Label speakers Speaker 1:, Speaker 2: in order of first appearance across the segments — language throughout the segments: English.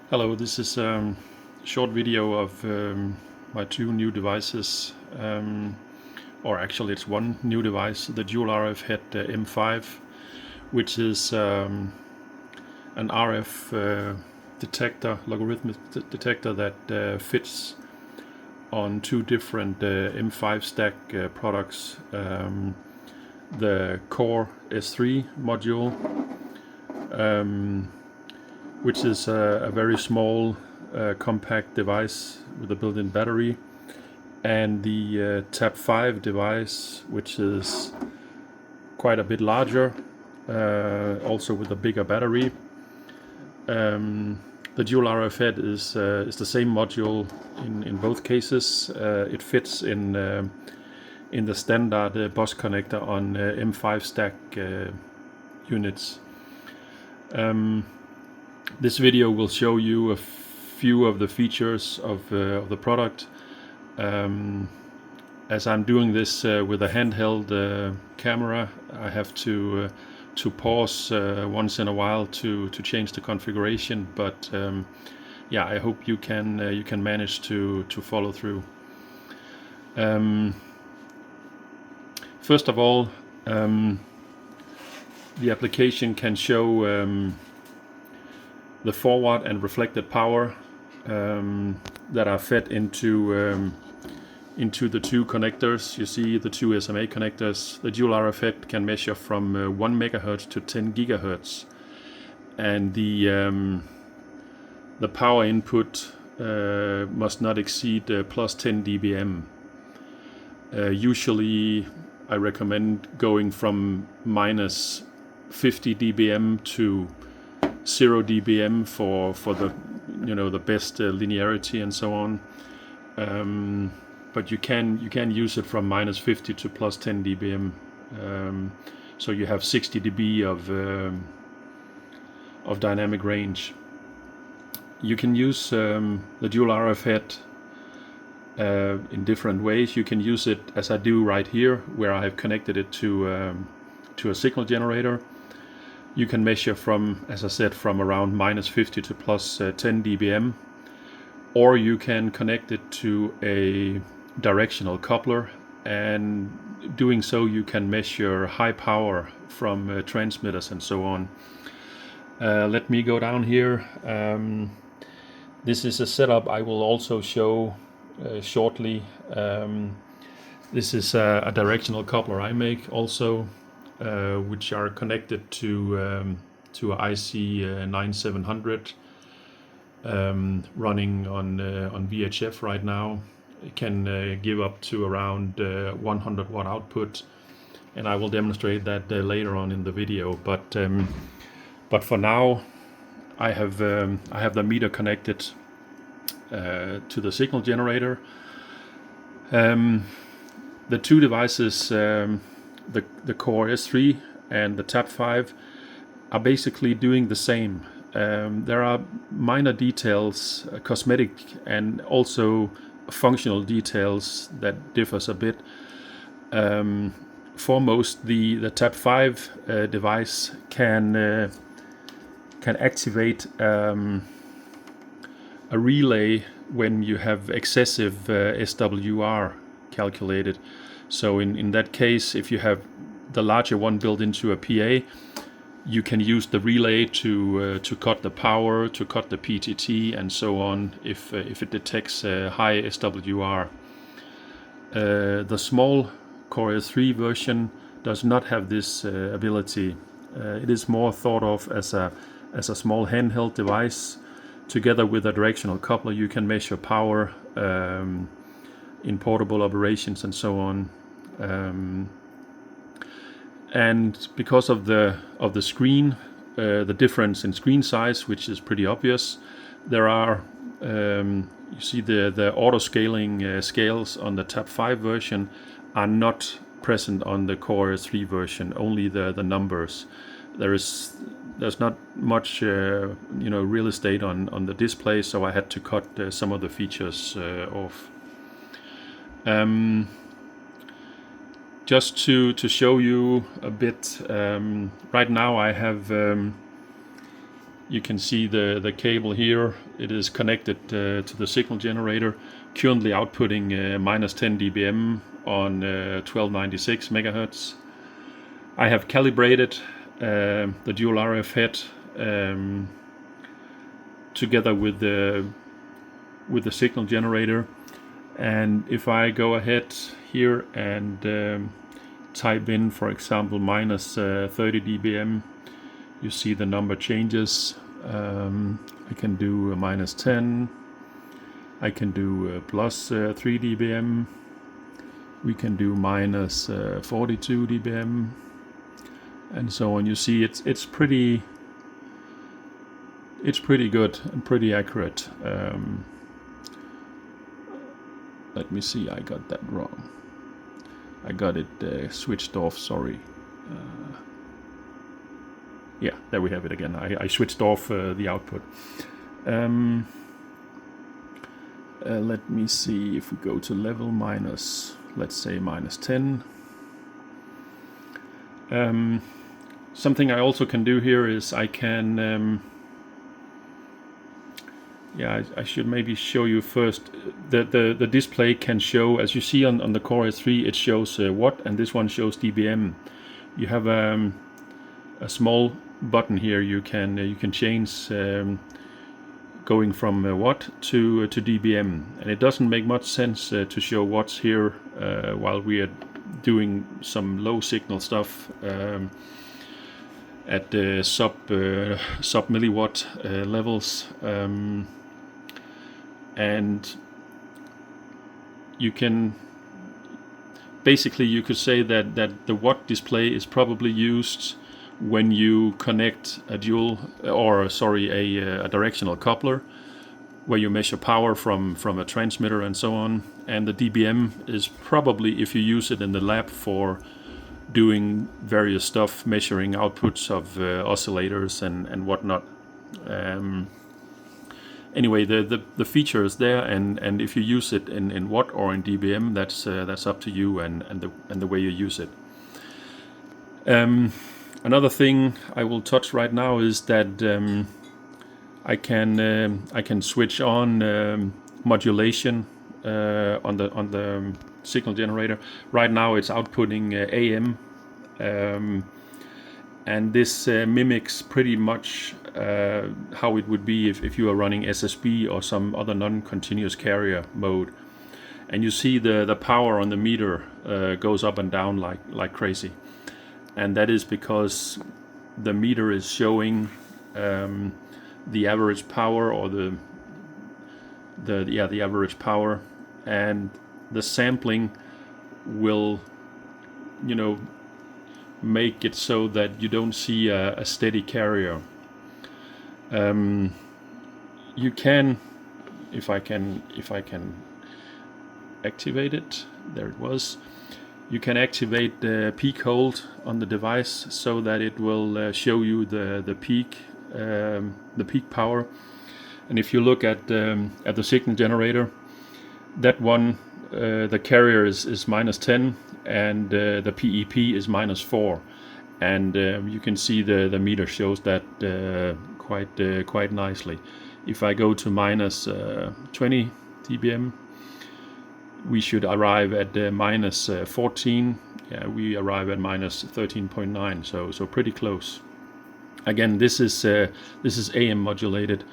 Speaker 1: Hello, this is a short video of my two new devices, or actually it's one new device, the dual RF head M5, which is an RF detector, logarithmic detector that fits on two different M5 stack products, the CoreS3 module, which is a very small compact device with a built-in battery, and the Tab5 device, which is quite a bit larger, also with a bigger battery. The dual RF head is the same module in both cases. It fits in the standard bus connector on M5 stack units. This video will show you a few of the features of the product. As I'm doing this with a handheld camera, I have to pause once in a while to change the configuration. But yeah, I hope you can manage to follow through. First of all, the application can show the forward and reflected power that are fed into the two connectors. You see the two SMA connectors. The dual RF head can measure from 1 megahertz to 10 gigahertz, and the power input must not exceed plus 10 dBm. Usually, I recommend going from minus 50 dBm to 0 dBm for the the best linearity and so on. But you can use it from minus 50 to plus 10 dBm. So you have 60 dB of dynamic range. You can use the dual RF head in different ways. You can use it as I do right here, where I have connected it to a signal generator. You can measure from, as I said, from around minus 50 to plus 10 dBm, or you can connect it to a directional coupler, and doing so you can measure high power from transmitters and so on. Let me go down here. This is a setup I will also show shortly. This is a directional coupler I make also, which are connected to an IC 9700 running on VHF right now. It can give up to around 100 watt output, and I will demonstrate that later on in the video. But for now, I have the meter connected to the signal generator. The two devices, the CoreS3 and the Tab5, are basically doing the same. There are minor details, cosmetic and also functional details that differs a bit. Foremost, the Tab5 device can activate a relay when you have excessive SWR calculated. So in that case, if you have the larger one built into a PA, you can use the relay to cut the power, to cut the PTT, and so on if it detects high SWR. The small CoreS3 version does not have this ability. It is more thought of as a small handheld device. Together with a directional coupler, you can measure power in portable operations and so on. And because of the screen, the difference in screen size, which is pretty obvious, there are you see the auto scaling scales on the Tab5 version are not present on the CoreS3 version. Only the numbers. There's not much real estate on the display, so I had to cut some of the features off. Just to show you a bit, right now I have You can see the cable here. It is connected to the signal generator, currently outputting minus 10 dBm on 1296 megahertz. I have calibrated the dual RF head together with the signal generator, and if I go ahead here and type in, for example, minus 30 dBm, you see the number changes. I can do minus 10, I can do plus 3 dBm, we can do minus 42 dBm, and so on. You see it's pretty good and pretty accurate. Let me see, I got that wrong. I got it switched off, sorry. Yeah, there we have it again. I switched off the output. Let me see if we go to level minus, let's say minus 10. Something I also can do here is I can, I should maybe show you first. The display can show, as you see on the CoreS3, it shows watt, and this one shows dBm. You have a small button here. You can change going from watt to dBm, and it doesn't make much sense to show watts here while we are doing some low signal stuff at the sub milliwatt levels, and you can basically, you could say that the watt display is probably used when you connect a directional coupler, where you measure power from a transmitter and so on. And the dBm is probably, if you use it in the lab for doing various stuff, measuring outputs of oscillators and whatnot. Anyway, the feature is there, and if you use it in watt or in dBm, that's up to you and the way you use it. Another thing I will touch right now is that I can switch on modulation on the signal generator. Right now it's outputting AM, and this mimics pretty much how it would be if you are running SSB or some other non-continuous carrier mode. And you see the power on the meter goes up and down like crazy. And that is because the meter is showing the average power, or the average power, and the sampling will, make it so that you don't see a steady carrier. You can, if I can activate it, there it was. You can activate the peak hold on the device so that it will show you the peak power. And if you look at the signal generator, that one, the carrier is minus 10, and the PEP is minus 4, and you can see the meter shows that quite nicely. If I go to minus 20 dBm, we should arrive at minus 14. Yeah, we arrive at minus 13.9. So pretty close. Again, this is AM modulated.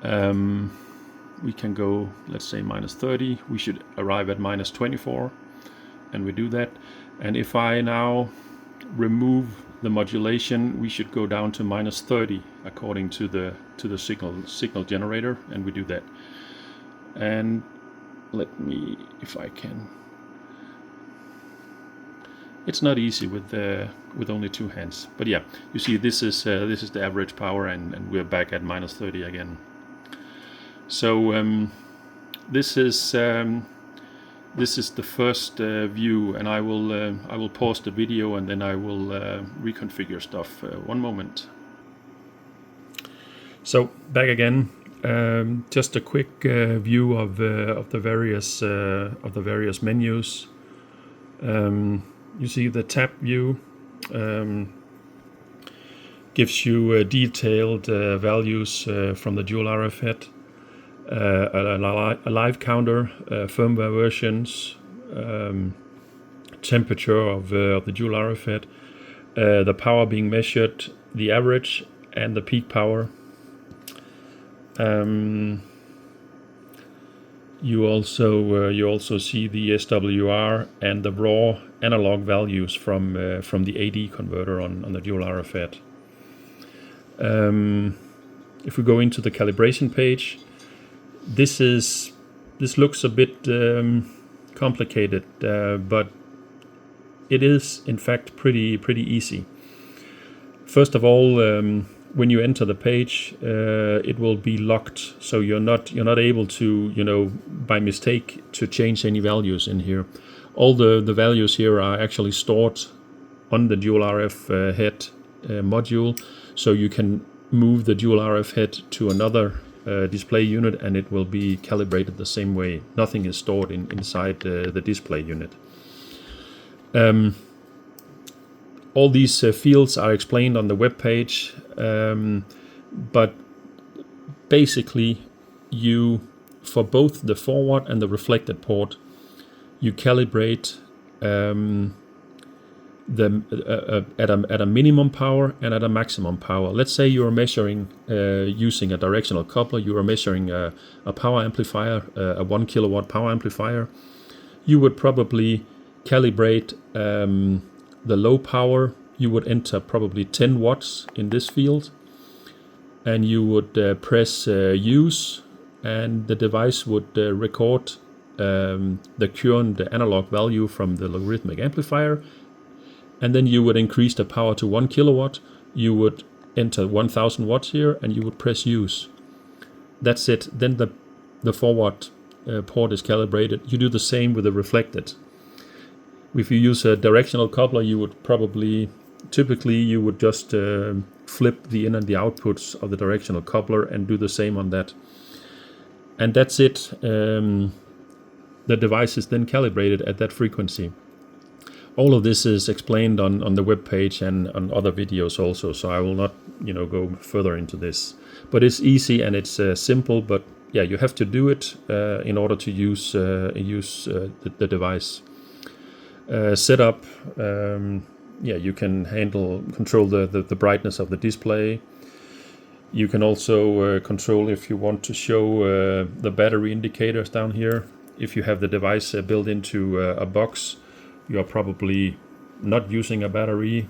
Speaker 1: We can go, let's say, minus 30. We should arrive at minus 24, and we do that. And if I now remove the modulation, we should go down to minus 30 according to the signal generator, and we do that. And let me, if I can. It's not easy with only two hands, but yeah, you see this is the average power, and we're back at minus 30 again. So this is the first view, and I will pause the video and then I will reconfigure stuff. One moment. So back again. Just a quick view of the various menus. You see the tab view. gives you detailed values from the dual RF head, a live counter, firmware versions, temperature of the dual RF head, the power being measured, the average, and the peak power. You also see the SWR and the raw analog values from the AD converter on the dual RF head. If we go into the calibration page, this looks a bit complicated, but it is in fact pretty easy. First of all, when you enter the page, it will be locked, so you're not able to, by mistake, to change any values in here. All the values here are actually stored on the dual RF head module, so you can move the dual RF head to another display unit and it will be calibrated the same way. Nothing is stored inside the display unit. All these fields are explained on the web page, but basically for both the forward and the reflected port, you calibrate at a minimum power and at a maximum power. Let's say you are measuring using a directional coupler, you are measuring a power amplifier, a 1 kilowatt power amplifier. You would probably calibrate the low power. You would enter probably 10 watts in this field, and you would press use, and the device would record the current analog value from the logarithmic amplifier, and then you would increase the power to 1 kilowatt. You would enter 1000 watts here, and you would press use. That's it. Then the forward port is calibrated. You do the same with the reflected. If you use a directional coupler, you would typically you would just flip the in and the outputs of the directional coupler and do the same on that. And that's it. The device is then calibrated at that frequency. All of this is explained on the web page and on other videos also, so I will not go further into this. But it's easy and it's simple, but yeah, you have to do it in order to use the device. Setup, you can control the brightness of the display. You can also control if you want to show the battery indicators down here. If you have the device built into a box, you are probably not using a battery.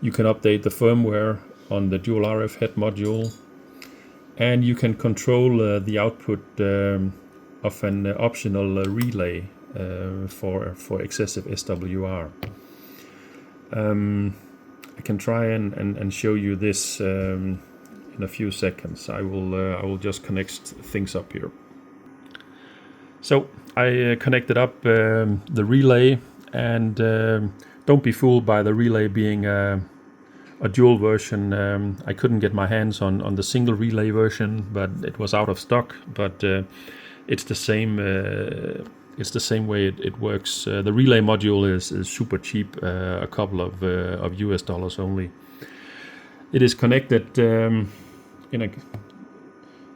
Speaker 1: You can update the firmware on the dual RF head module, and you can control the output of an optional relay for excessive SWR. I can try and show you this in a few seconds. I will just connect things up here. So I connected up the relay, and don't be fooled by the relay being a dual version. I couldn't get my hands on the single relay version, but it was out of stock. But it's the same. It's the same way it works. The relay module is super cheap, a couple of US dollars only. It is connected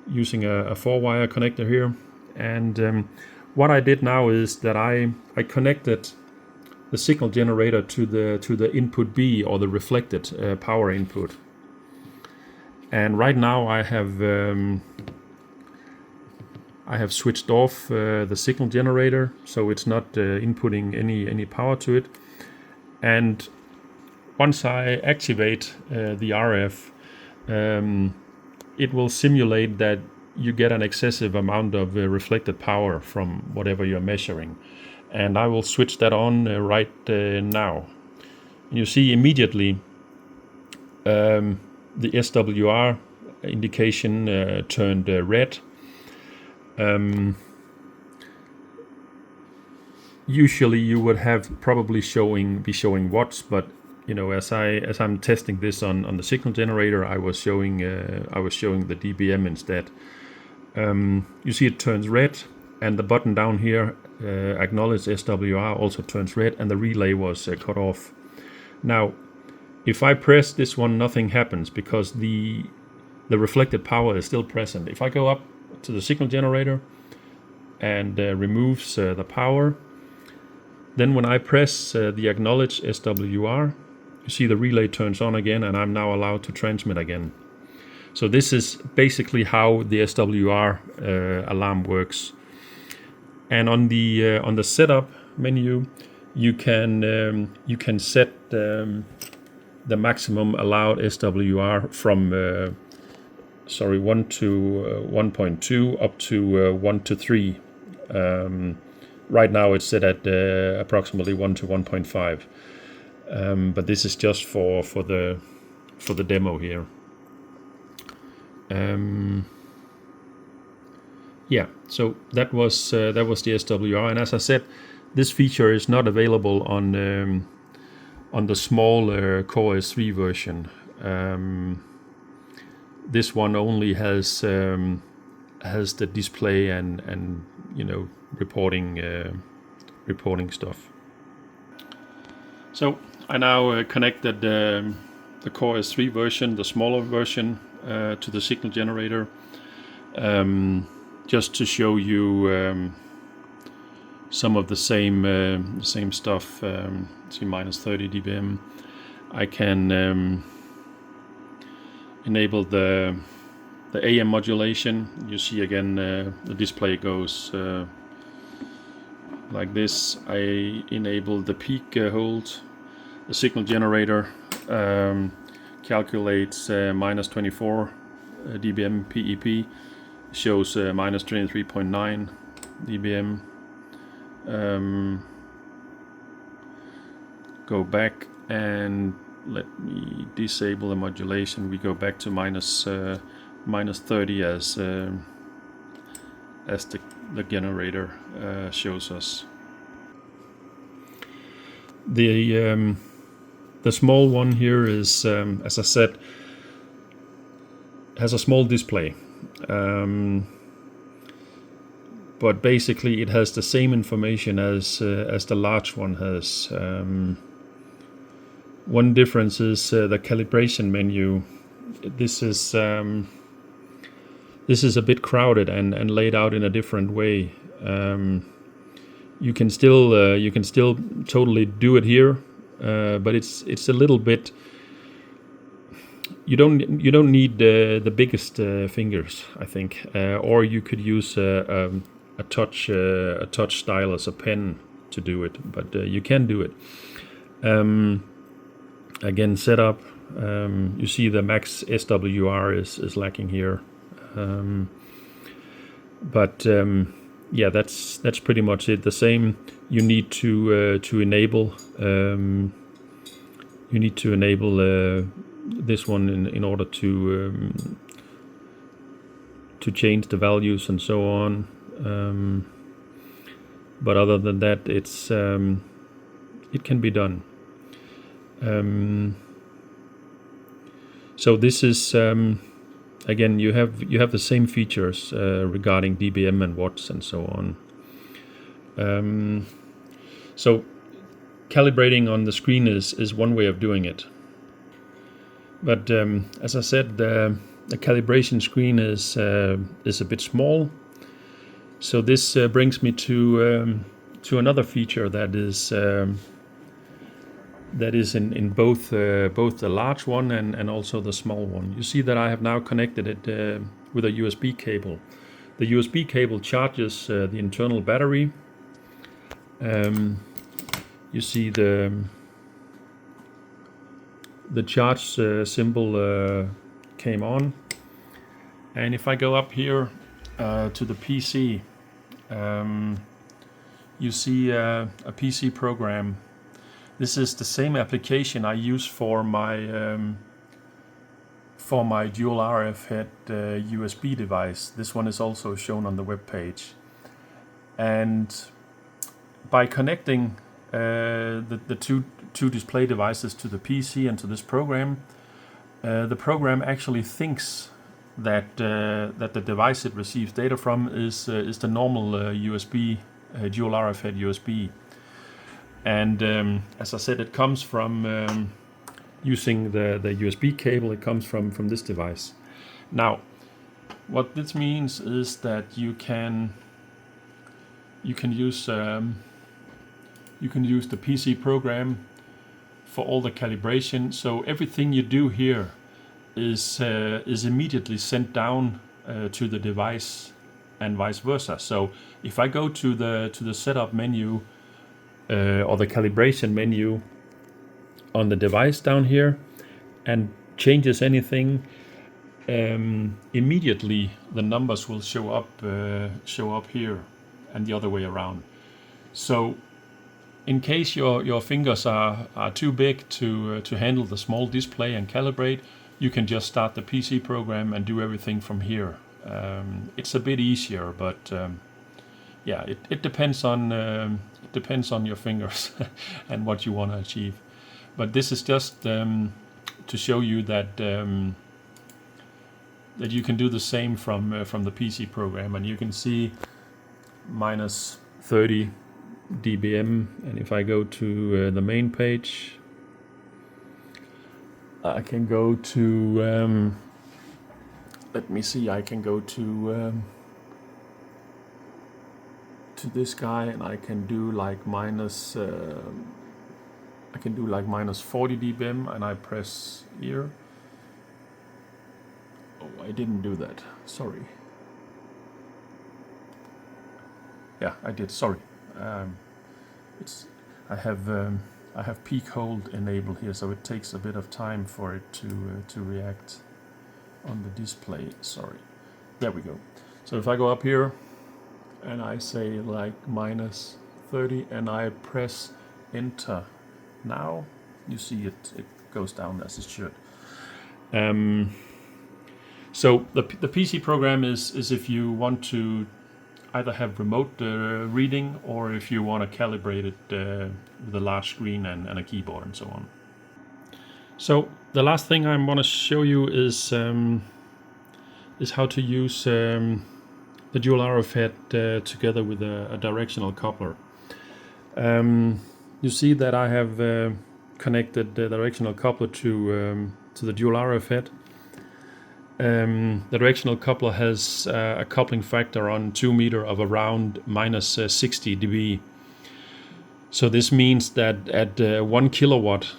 Speaker 1: using a 4-wire connector here. And what I did now is that I connected the signal generator to the input B, or the reflected power input. And right now I have switched off the signal generator, so it's not inputting any power to it. And once I activate the RF, it will simulate that you get an excessive amount of reflected power from whatever you're measuring. And I will switch that on right now. You see immediately the SWR indication turned red. Usually you would have probably be showing watts, but as I'm testing this on the signal generator, I was showing the dBm instead. You see it turns red, and the button down here, acknowledge SWR, also turns red, and the relay was cut off. Now If I press this one, nothing happens because the reflected power is still present. If I go up to the signal generator and removes the power, then when I press the acknowledge SWR, you see the relay turns on again, and I'm now allowed to transmit again. So this is basically how the SWR alarm works. And on the setup menu, you can set the maximum allowed SWR from 1 to 1.2 up to 1 to 3. Right now it's set at approximately 1 to 1.5, but this is just for the demo here. Yeah, so that was the SWR, and as I said, this feature is not available on the smaller CoreS3 version. This one only has the display and reporting stuff. So I now connected the CoreS3 version, the smaller version, to the signal generator, just to show you some of the same stuff. See, minus 30 dBm. I can enable the AM modulation. You see again the display goes like this. I enable the peak hold. The signal generator calculates minus 24 dBm PEP, shows minus 23.9 dBm. Go back and let me disable the modulation. We go back to minus 30 as the generator shows us. The small one here is, as I said, has a small display, but basically it has the same information as the large one has. One difference is the calibration menu. This is a bit crowded and laid out in a different way. You can still totally do it here, but it's a little bit. You don't need the biggest fingers, I think, or you could use a touch stylus, a pen, to do it. But you can do it. Again, setup. You see the max SWR is lacking here, but yeah, that's pretty much it. The same. You need to enable. You need to enable this one in order to change the values and so on. But other than that, it's it can be done. So this is again, you have the same features regarding dBm and watts and so on. So calibrating on the screen is one way of doing it. But as I said, the calibration screen is a bit small. So this brings me to another feature that is in both the large one and also the small one. You see that I have now connected it with a USB cable. The USB cable charges the internal battery. You see the charge symbol came on, and if I go up here to the PC, you see a PC program. This is the same application I use for my dual RF head USB device. This one is also shown on the web page. And by connecting the two display devices to the PC and to this program, the program actually thinks that the device it receives data from is the normal USB dual RF head USB. And as I said, it comes from using the USB cable. It comes from this device. Now, what this means is that you can use the PC program for all the calibration. So everything you do here is immediately sent down to the device, and vice versa. So if I go to the setup menu or the calibration menu on the device down here and changes anything, immediately the numbers will show up here, and the other way around. So in case your fingers are too big to handle the small display and calibrate, you can just start the PC program and do everything from here. It's a bit easier, but yeah, it depends on your fingers and what you want to achieve. But this is just to show you that that you can do the same from the PC program, and you can see minus 30 dBm. And if I go to the main page, I can go to let me see. I can go to this guy, and I can do like minus. I can do like minus 40 dBm, and I press here. Oh, I didn't do that. Sorry. Yeah, I did. Sorry. I have peak hold enabled here, so it takes a bit of time for it to react on the display. Sorry. There we go. So if I go up here and I say like minus 30 and I press enter, now you see it goes down as it should. So the PC program is if you want to either have remote reading, or if you want to calibrate it with a large screen and a keyboard and so on. So the last thing I want to show you is how to use the dual RF head together with a directional coupler. You see that I have connected the directional coupler to the dual RF head. The directional coupler has a coupling factor on 2 meter of around minus 60 dB. So this means that at 1 kilowatt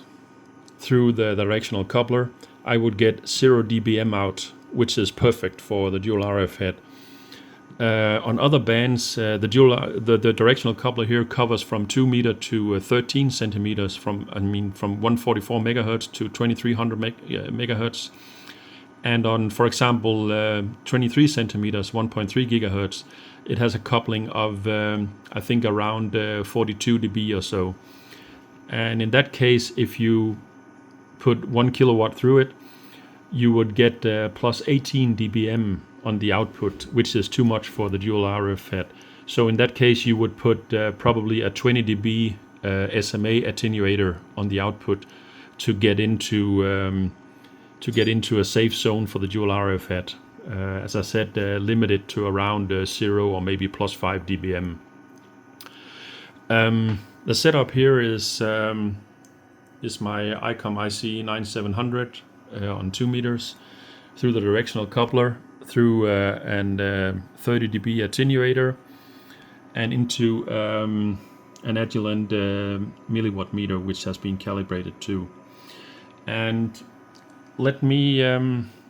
Speaker 1: through the directional coupler, I would get 0 dBm out, which is perfect for the dual RF head. On other bands, the directional coupler here covers from 2 meter to 13 centimeters, from 144 megahertz to 2300 megahertz. And on, for example, 23 centimeters, 1.3 gigahertz, it has a coupling of, I think, around 42 dB or so. And in that case, if you put 1 kilowatt through it, you would get plus 18 dBm on the output, which is too much for the dual RF head. So in that case, you would put probably a 20 dB SMA attenuator on the output to get into a safe zone for the dual RF head. As I said, limited to around 0 or maybe plus 5 dBm. The setup here is my ICOM IC 9700 on 2 meters through the directional coupler, through and 30 dB attenuator, and into an Agilent milliwatt meter, which has been calibrated too. And let me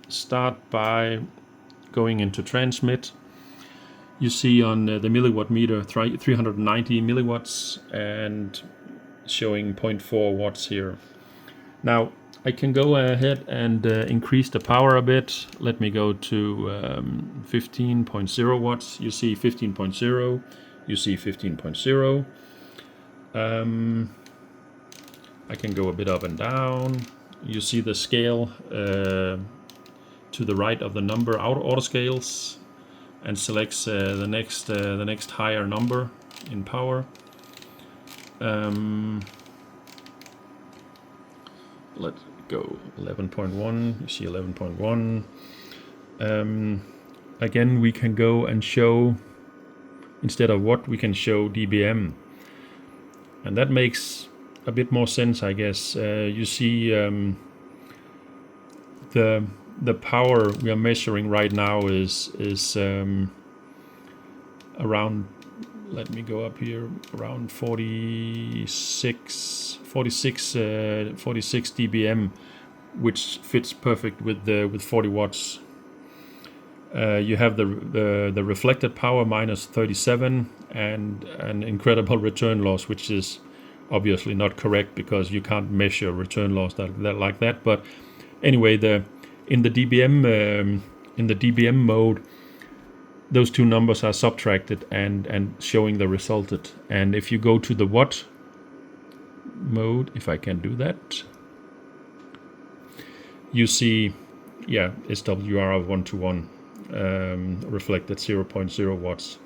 Speaker 1: start by going into transmit. You see on the milliwatt meter 390 milliwatts and showing 0.4 watts here. Now I can go ahead and increase the power a bit. Let me go to 15.0 watts. You see 15.0. You see 15.0. I can go a bit up and down. You see the scale to the right of the number auto scales, and selects the next higher number in power. Let's go 11.1. You see 11.1. Again, we can go and show, instead of watt, we can show dBm, and that makes a bit more sense, I guess. You see the power we are measuring right now is around, let me go up here, around 46 dBm, which fits perfect with 40 watts. You have the reflected power minus 37 and an incredible return loss, which is obviously not correct because you can't measure return loss like that. But anyway, in the dBm mode, those two numbers are subtracted and showing the resulted. And if you go to the watt mode, if I can do that, you see, yeah, SWR of 1:1, reflected 0.0 watts.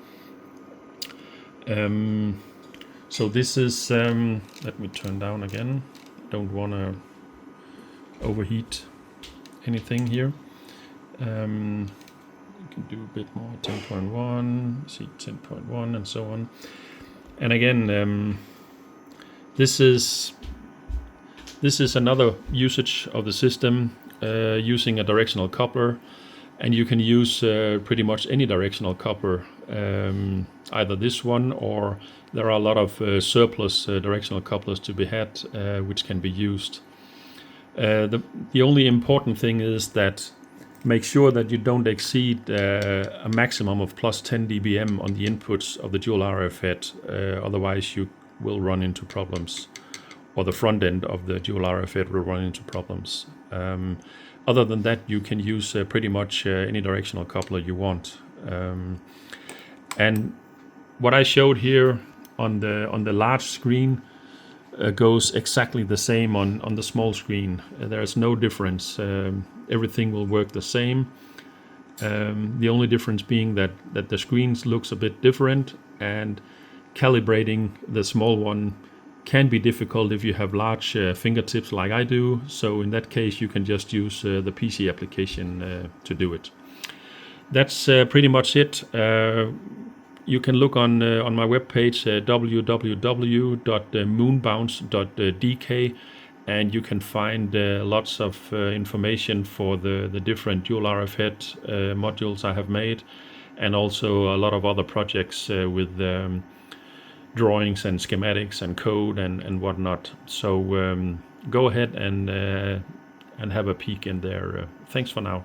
Speaker 1: So this is, let me turn down again. Don't want to overheat anything here. You can do a bit more, 10.1, see 10.1 and so on. And again, this is another usage of the system using a directional coupler, and you can use pretty much any directional coupler, either this one, or there are a lot of surplus directional couplers to be had, which can be used. The only important thing is that make sure that you don't exceed a maximum of plus 10 dBm on the inputs of the dual RF head, otherwise you will run into problems, or the front end of the dual RF head will run into problems. Other than that, you can use pretty much any directional coupler you want. And what I showed here on the large screen goes exactly the same on the small screen. There is no difference. Everything will work the same. The only difference being that the screens looks a bit different, and calibrating the small one can be difficult if you have large fingertips like I do. So in that case, you can just use the PC application to do it. That's pretty much it. You can look on my webpage, www.moonbounce.dk, and you can find lots of information for the different dual RF head modules I have made, and also a lot of other projects with drawings and schematics and code and whatnot. So go ahead and have a peek in there. Thanks for now.